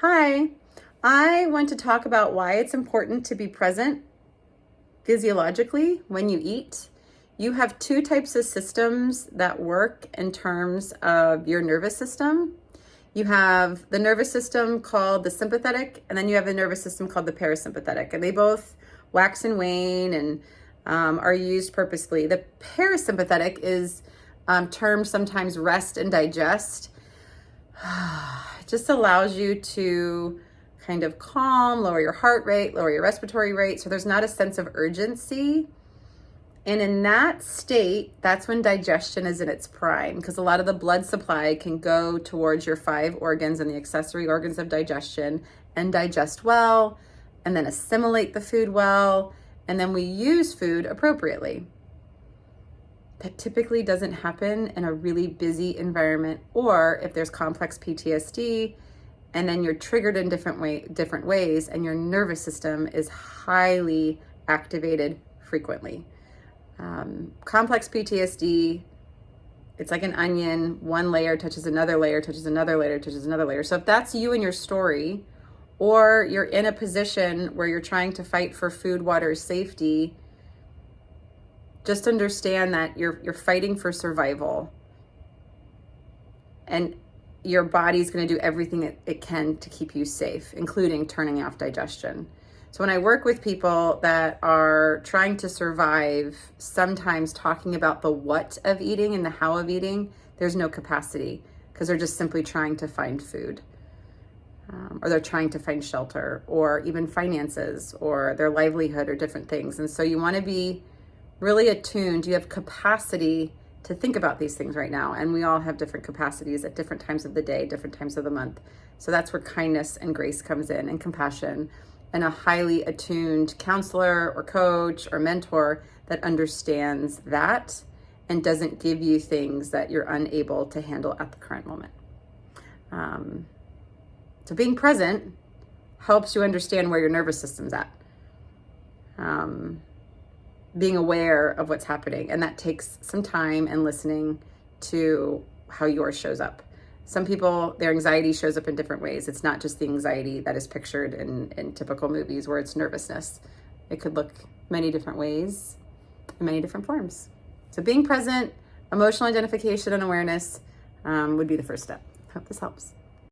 Hi, I want to talk about why it's important to be present physiologically when you eat. You have two types of systems that work in terms of your nervous system. You have the nervous system called the sympathetic, and then you have the nervous system called the parasympathetic, and they both wax and wane and are used purposefully. The parasympathetic is termed sometimes rest and digest. It just allows you to kind of calm, lower your heart rate, lower your respiratory rate. So there's not a sense of urgency. And in that state, that's when digestion is in its prime, because a lot of the blood supply can go towards your 5 organs and the accessory organs of digestion and digest well, and then assimilate the food well, and then we use food appropriately. That typically doesn't happen in a really busy environment, or if there's complex PTSD and then you're triggered in different ways and your nervous system is highly activated frequently. Complex PTSD, it's like an onion. One layer touches another layer, touches another layer, touches another layer. So if that's you and your story, or you're in a position where you're trying to fight for food, water, safety, just understand that you're fighting for survival, and your body's going to do everything it can to keep you safe, including turning off digestion. So when I work with people that are trying to survive, sometimes talking about the what of eating and the how of eating, there's no capacity, because they're just simply trying to find food, or they're trying to find shelter, or even finances, or their livelihood, or different things. And so you want to be really attuned. You have capacity to think about these things right now. And we all have different capacities at different times of the day, different times of the month. So that's where kindness and grace comes in, and compassion, and a highly attuned counselor or coach or mentor that understands that and doesn't give you things that you're unable to handle at the current moment. So being present helps you understand where your nervous system's at. Being aware of what's happening, and that takes some time and listening to how yours shows up. Some people, their anxiety shows up in different ways. It's not just the anxiety that is pictured in typical movies where it's nervousness. It could look many different ways in many different forms. So being present, emotional identification and awareness would be the first step. Hope this helps.